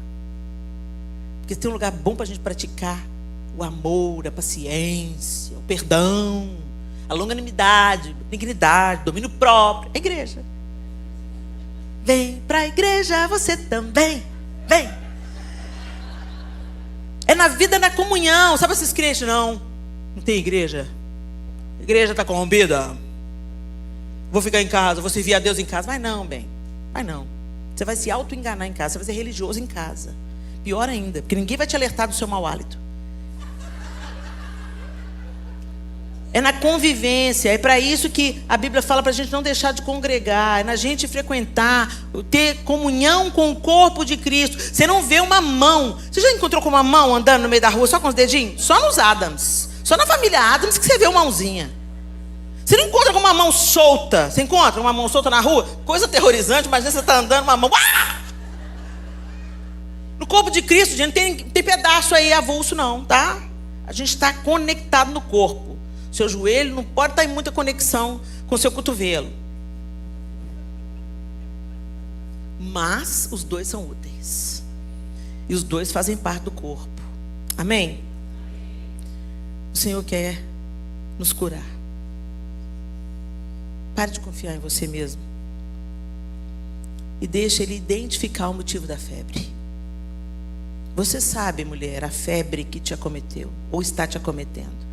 Porque tem um lugar bom para a gente praticar o amor, a paciência, o perdão, a longanimidade, a dignidade, o domínio próprio. A igreja. Vem para a igreja, você também. Vem. É na vida, na comunhão. Sabe esses crentes? Não tem igreja. A igreja está corrompida. Vou ficar em casa, vou servir a Deus em casa. Vai não, bem. Vai não. Você vai se auto-enganar em casa. Você vai ser religioso em casa. Pior ainda, porque ninguém vai te alertar do seu mau hálito. É na convivência. É para isso que a Bíblia fala para a gente não deixar de congregar. É na gente frequentar, ter comunhão com o corpo de Cristo. Você não vê uma mão. Você já encontrou com uma mão andando no meio da rua só com os dedinhos? Só nos Adams. Só na família Adams que você vê uma mãozinha. Você não encontra com uma mão solta. Você encontra uma mão solta na rua? Coisa aterrorizante, imagina você está andando uma mão. Ah! No corpo de Cristo, gente, não tem pedaço aí avulso não, tá? A gente está conectado no corpo. Seu joelho não pode estar em muita conexão com o seu cotovelo. Mas os dois são úteis. E os dois fazem parte do corpo. Amém? O Senhor quer nos curar. Pare de confiar em você mesmo. E deixe Ele identificar o motivo da febre. Você sabe, mulher, a febre que te acometeu. Ou está te acometendo.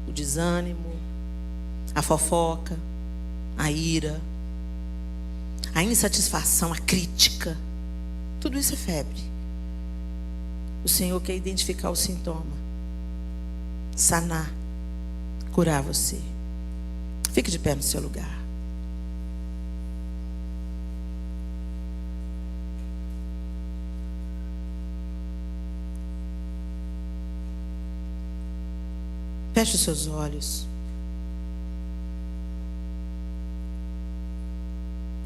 O desânimo, a fofoca, a ira, a insatisfação, a crítica. Tudo isso é febre. O Senhor quer identificar o sintoma, sanar, curar você. Fique de pé no seu lugar. Feche os seus olhos.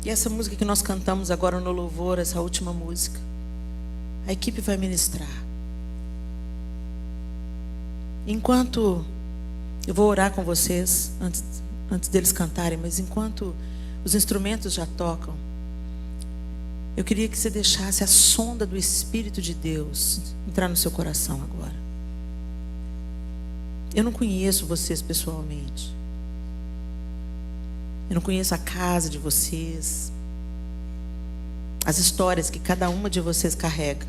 E essa música que nós cantamos agora no louvor, essa última música, a equipe vai ministrar. Enquanto eu vou orar com vocês, antes deles cantarem, mas enquanto os instrumentos já tocam, eu queria que você deixasse a sonda do Espírito de Deus entrar no seu coração agora. Eu não conheço vocês pessoalmente. Eu não conheço a casa de vocês. As histórias que cada uma de vocês carrega.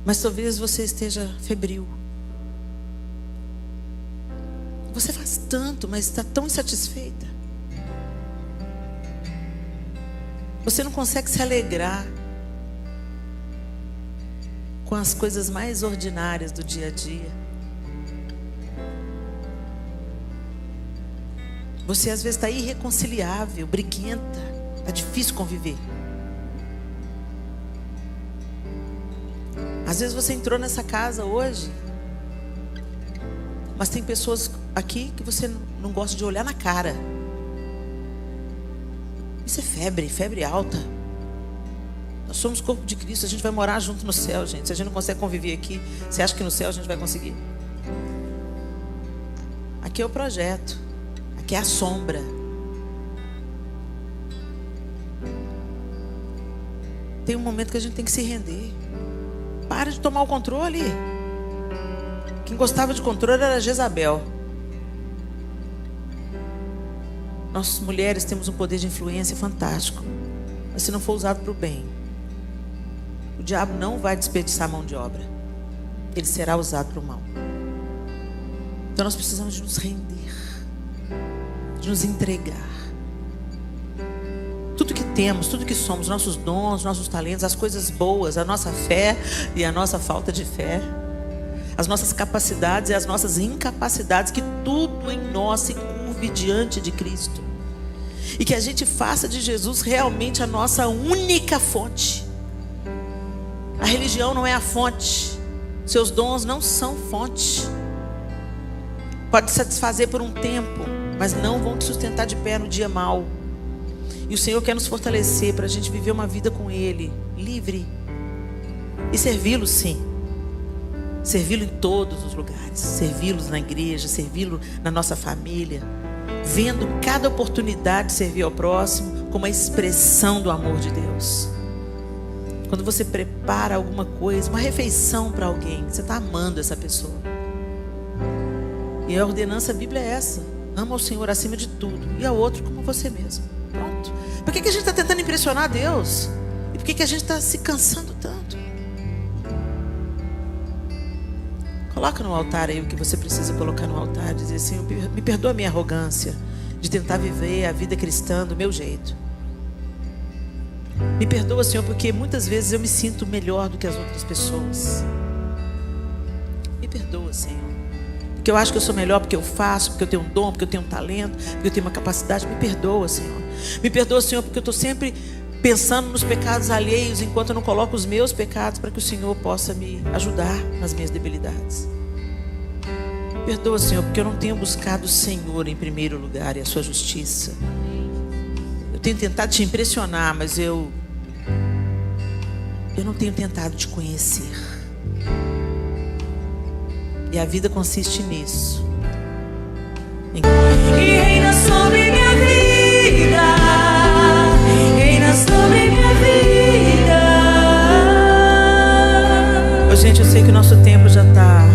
Mas talvez você esteja febril. Você faz tanto, mas está tão insatisfeita. Você não consegue se alegrar com as coisas mais ordinárias do dia a dia. Você às vezes está irreconciliável, briguenta, está difícil conviver. Às vezes você entrou nessa casa hoje, mas tem pessoas aqui que você não gosta de olhar na cara. Isso é febre alta. Nós somos corpo de Cristo, a gente vai morar junto no céu, gente. Se a gente não consegue conviver aqui, você acha que no céu a gente vai conseguir? Aqui é o projeto, aqui é a sombra. Tem um momento que a gente tem que se render. Para de tomar o controle. Quem gostava de controle era Jezabel. Nós mulheres temos um poder de influência fantástico, mas se não for usado para o bem, o diabo não vai desperdiçar mão de obra. Ele será usado para o mal. Então nós precisamos de nos render, de nos entregar. Tudo que temos, tudo que somos, nossos dons, nossos talentos, as coisas boas, a nossa fé e a nossa falta de fé, as nossas capacidades e as nossas incapacidades, que tudo em nós se curve diante de Cristo. E que a gente faça de Jesus realmente a nossa única fonte. A religião não é a fonte. Seus dons não são fonte. Pode satisfazer por um tempo, mas não vão te sustentar de pé no dia mau. E o Senhor quer nos fortalecer para a gente viver uma vida com Ele, livre. E servi-lo, sim. Servi-lo em todos os lugares. Servi-lo na igreja, servi-lo na nossa família. Vendo cada oportunidade de servir ao próximo como a expressão do amor de Deus. Quando você prepara alguma coisa, uma refeição para alguém, você está amando essa pessoa. E a ordenança da Bíblia é essa: ama o Senhor acima de tudo e ao outro como você mesmo. Pronto. Por que a gente está tentando impressionar a Deus? E por que a gente está se cansando tanto? Coloca no altar aí o que você precisa colocar no altar. Dizer assim: me perdoa a minha arrogância de tentar viver a vida cristã do meu jeito. Me perdoa, Senhor, porque muitas vezes eu me sinto melhor do que as outras pessoas. Me perdoa, Senhor, porque eu acho que eu sou melhor porque eu faço, porque eu tenho um dom, porque eu tenho um talento, porque eu tenho uma capacidade. Me perdoa, Senhor. Me perdoa, Senhor, porque eu estou sempre pensando nos pecados alheios, enquanto eu não coloco os meus pecados, para que o Senhor possa me ajudar nas minhas debilidades. Me perdoa, Senhor, porque eu não tenho buscado o Senhor em primeiro lugar e a sua justiça. Eu tenho tentado te impressionar, mas eu não tenho tentado te conhecer. E a vida consiste nisso. E reina sobre minha vida, reina sobre minha vida. Ô, gente, eu sei que o nosso tempo já está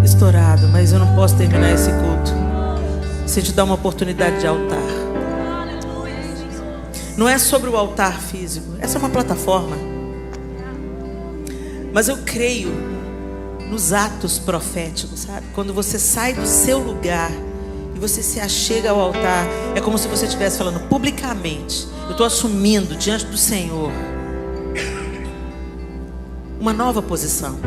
estourado, mas eu não posso terminar esse culto sem te dar uma oportunidade de altar. Não é sobre o altar físico, essa é uma plataforma. Mas eu creio nos atos proféticos, sabe? Quando você sai do seu lugar e você se achega ao altar, é como se você estivesse falando publicamente: eu estou assumindo diante do Senhor uma nova posição.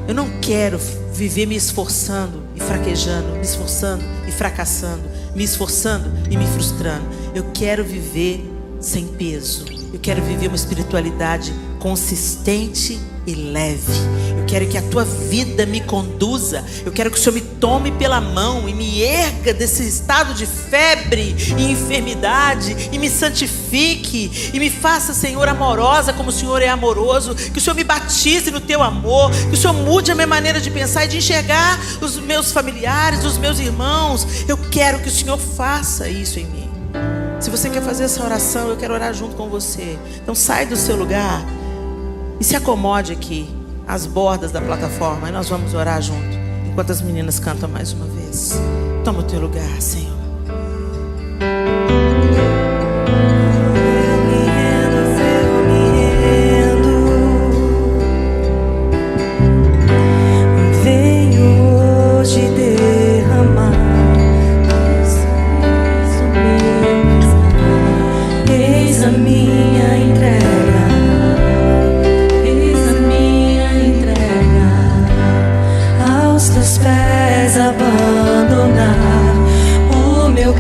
Eu não quero viver me esforçando e fraquejando, me esforçando e fracassando, me esforçando e me frustrando. Eu quero viver sem peso. Eu quero viver uma espiritualidade consistente e leve. Eu quero que a tua vida me conduza. Eu quero que o Senhor me tome pela mão e me erga desse estado de febre e enfermidade e me santifique e me faça, Senhor, amorosa como o Senhor é amoroso. Que o Senhor me batize no teu amor, que o Senhor mude a minha maneira de pensar e de enxergar os meus familiares, os meus irmãos. Eu quero que o Senhor faça isso em mim. Se você quer fazer essa oração, eu quero orar junto com você. Então sai do seu lugar e se acomode aqui, às bordas da plataforma, e nós vamos orar junto, enquanto as meninas cantam mais uma vez. Toma o teu lugar, Senhor. Abandonar o meu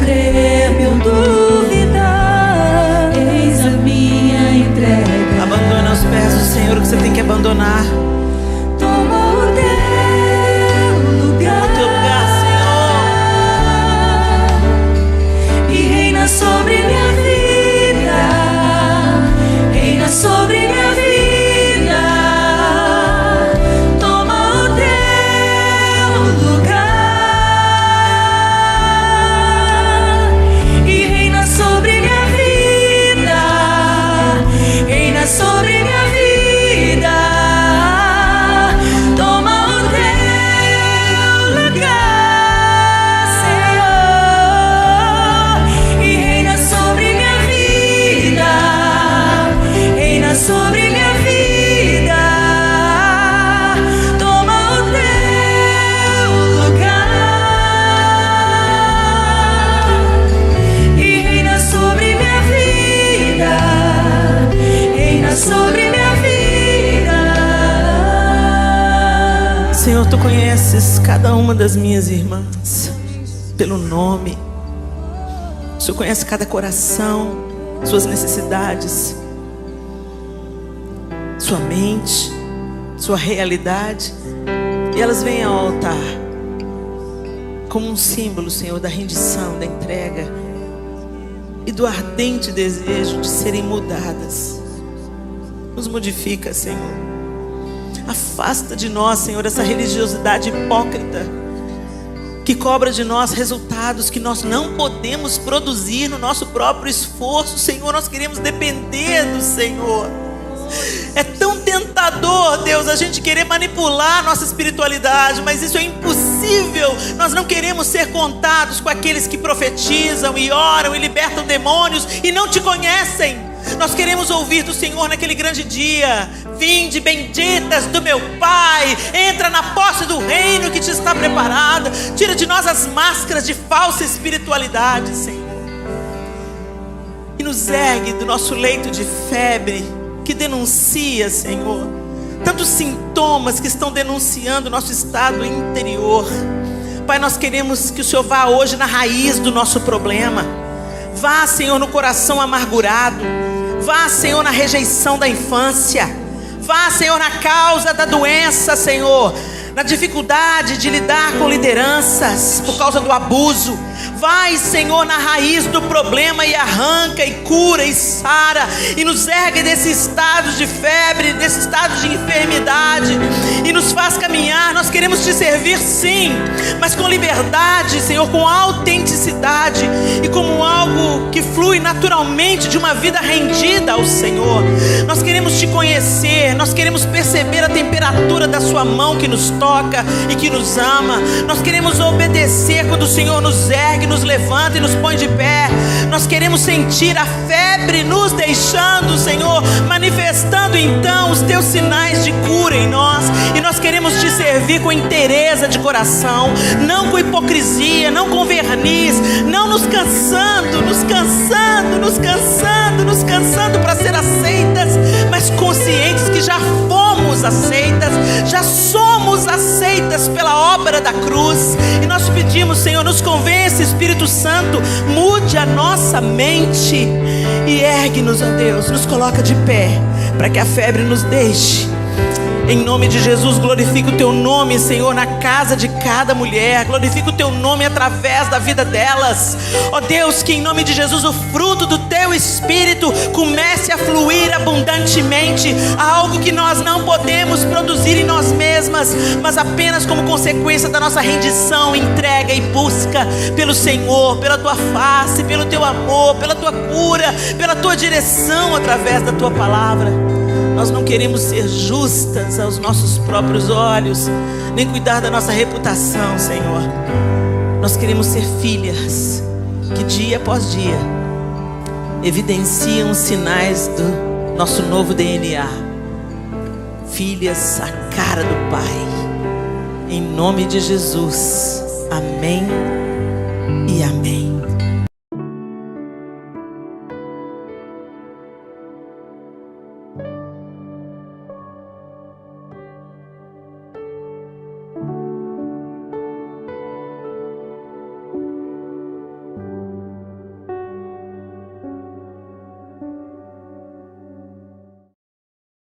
Tu conheces cada uma das minhas irmãs pelo nome. O Senhor conhece cada coração, suas necessidades, sua mente, sua realidade. E elas vêm ao altar como um símbolo, Senhor, da rendição, da entrega e do ardente desejo de serem mudadas. Nos modifica, Senhor. Afasta de nós, Senhor, essa religiosidade hipócrita que cobra de nós resultados que nós não podemos produzir no nosso próprio esforço. Senhor, nós queremos depender do Senhor. É tão tentador, Deus, a gente querer manipular a nossa espiritualidade, mas isso é impossível. Nós não queremos ser contados com aqueles que profetizam e oram e libertam demônios e não te conhecem. Nós queremos ouvir do Senhor naquele grande dia: vinde, benditas do meu Pai, entra na posse do reino que te está preparada. Tira de nós as máscaras de falsa espiritualidade, Senhor, e nos ergue do nosso leito de febre que denuncia, Senhor, tantos sintomas que estão denunciando o nosso estado interior. Pai, nós queremos que o Senhor vá hoje na raiz do nosso problema. Vá, Senhor, no coração amargurado. Vá, Senhor, na rejeição da infância. Vá, Senhor, na causa da doença, Senhor, na dificuldade de lidar com lideranças por causa do abuso. Vai, Senhor, na raiz do problema e arranca e cura e sara e nos ergue desse estado de febre, desse estado de enfermidade e nos faz caminhar. Nós queremos te servir, sim, mas com liberdade, Senhor, com autenticidade e como algo que flui naturalmente de uma vida rendida ao Senhor. Nós queremos te conhecer, nós queremos perceber a temperatura da sua mão que nos toca e que nos ama. Nós queremos obedecer quando o Senhor nos ergue, nos levanta e nos põe de pé. Nós queremos sentir a febre nos deixando, Senhor, manifestando então os teus sinais de cura em nós. E nós queremos te servir com inteireza de coração, não com hipocrisia, não com verniz, não nos cansando para ser aceitas, mas conscientes que já fomos aceitas, já somos aceitas pela obra da cruz. E nós pedimos, Senhor, nos convence, Espírito Santo, mude a nossa mente e ergue-nos, ó Deus, nos coloca de pé para que a febre nos deixe. Em nome de Jesus, glorifica o teu nome, Senhor, na casa de cada mulher. Glorifica o teu nome através da vida delas. Ó Deus, que em nome de Jesus o fruto do teu Espírito comece a fluir abundantemente. Algo que nós não podemos produzir em nós mesmas, mas apenas como consequência da nossa rendição, entrega e busca pelo Senhor, pela tua face, pelo teu amor, pela tua cura, pela tua direção através da tua palavra. Nós não queremos ser justas aos nossos próprios olhos, nem cuidar da nossa reputação, Senhor. Nós queremos ser filhas que dia após dia evidenciam os sinais do nosso novo DNA. Filhas à cara do Pai. Em nome de Jesus. Amém.